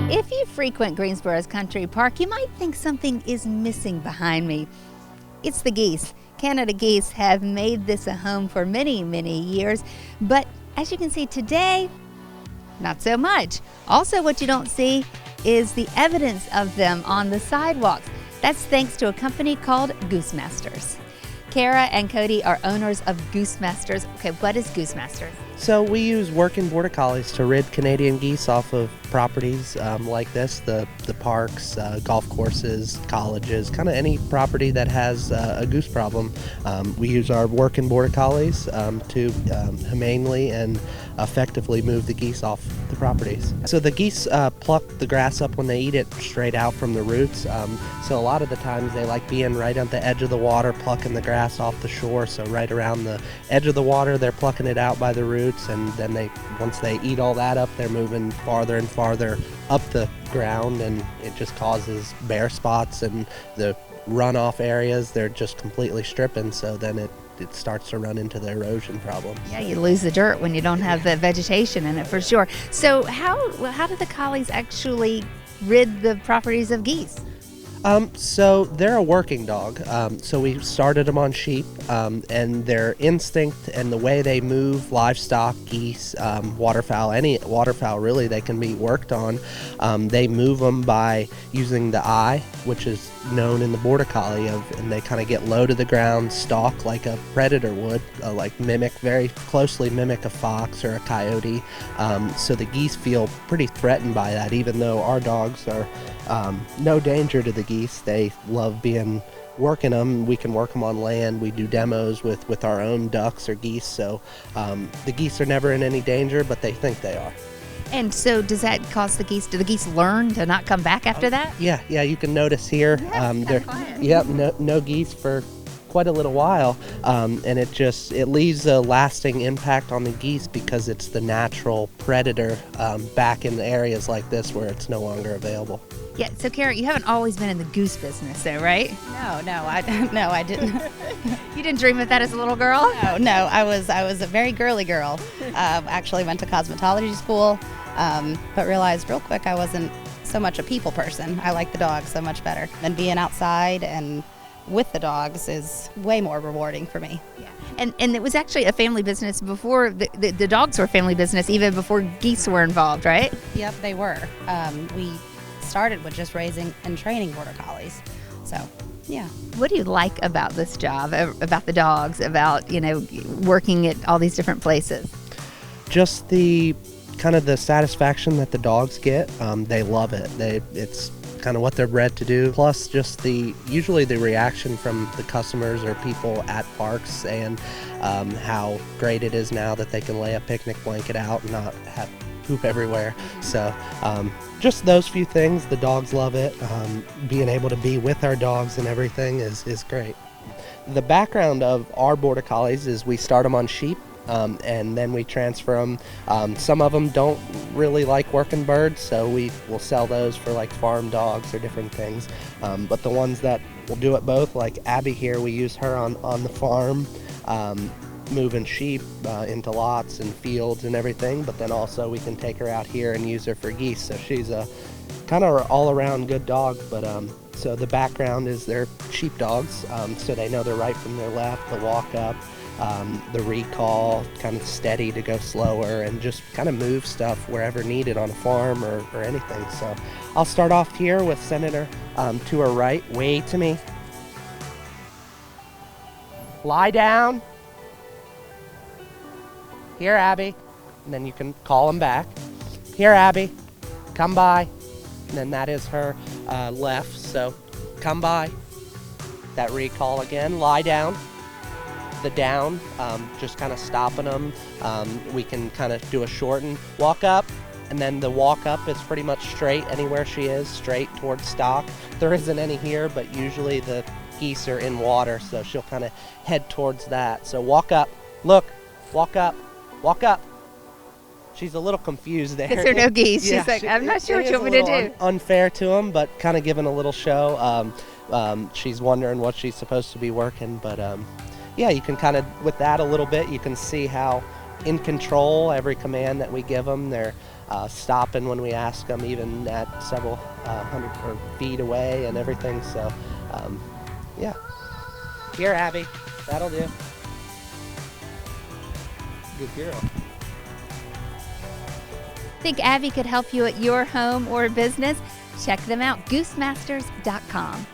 If you frequent Greensboro's Country Park, you might think something is missing behind me. It's the geese. Canada geese have made this a home for many, many years, but as you can see today, not so much. Also, what you don't see is the evidence of them on the sidewalks. That's thanks to a company called Goose Masters. Kara and Cody are owners of Goose Masters. Okay, what is Goose Masters? So we use working border collies to rid Canadian geese off of properties like this, the parks, golf courses, colleges, kind of any property that has a goose problem. We use our working border collies to humanely and effectively move the geese off the properties. So the geese pluck the grass up when they eat it straight out from the roots. So a lot of the times they like being right on the edge of the water, plucking the grass off the shore. So right around the edge of the water, they're plucking it out by the roots. And then once they eat all that up, they're moving farther and farther up the ground, and it just causes bare spots and the runoff areas. They're just completely stripping, so then it starts to run into the erosion problem. Yeah, you lose the dirt when you don't have the vegetation in it, for sure. So how do the collies actually rid the properties of geese? So they're a working dog. So we started them on sheep, and their instinct and the way they move livestock, geese, waterfowl, any waterfowl really, they can be worked on. They move them by using the eye, which is known in the border collie, and they kind of get low to the ground, stalk like a predator would, very closely mimic a fox or a coyote. So the geese feel pretty threatened by that, even though our dogs are no danger to the geese. They love working them. We can work them on land. We do demos with our own ducks or geese. So the geese are never in any danger, but they think they are. And so does that cause do the geese learn to not come back after that? Yeah, you can notice here. No geese for quite a little while, and it leaves a lasting impact on the geese because it's the natural predator back in areas like this where it's no longer available. Yeah, so Kara, you haven't always been in the goose business though, right? No, I didn't. You didn't dream of that as a little girl? No, I was a very girly girl. Actually went to cosmetology school, but realized real quick I wasn't so much a people person. I like the dogs so much better. And being outside and with the dogs is way more rewarding for me. Yeah. And it was actually a family business before the dogs were a family business, even before geese were involved, right? Yep, they were. We started with just raising and training border collies. So, yeah. What do you like about this job, about the dogs, about, working at all these different places? Just the kind of the satisfaction that the dogs get. They love it. It's kind of what they're bred to do. Plus just usually the reaction from the customers or people at parks, and how great it is now that they can lay a picnic blanket out and not have poop everywhere. So just those few things, the dogs love it. Being able to be with our dogs and everything is great. The background of our border collies is we start them on sheep, and then we transfer them. Some of them don't really like working birds, so we will sell those for like farm dogs or different things. But the ones that will do it both, like Abby here, we use her on the farm, moving sheep into lots and fields and everything, but then also we can take her out here and use her for geese. So she's a kind of all-around good dog. But so the background is they're sheep dogs, so they know their right from their left, the walk up, the recall, kind of steady to go slower, and just kind of move stuff wherever needed on a farm or anything. So I'll start off here with sending her to her right, way to me. Lie down. Here, Abby. And then you can call them back. Here, Abby. Come by. And then that is her left. So come by. That recall again. Lie down. The down, just kind of stopping them. We can kind of do a shorten walk up. And then the walk up is pretty much straight anywhere she is, straight towards stock. There isn't any here, but usually the geese are in water, so she'll kind of head towards that. So walk up. Look. Walk up. Walk up. She's a little confused there. Because there are no geese. Yeah, She's like, I'm not sure what you want me to do. Unfair to them, but kind of giving a little show. She's wondering what she's supposed to be working, but yeah, you can kind of, with that a little bit, you can see how in control every command that we give them. They're stopping when we ask them, even at several hundred or feet away and everything. So, yeah. Here, Abby. That'll do. Good girl. Think Abby could help you at your home or business? Check them out, goosemasters.com.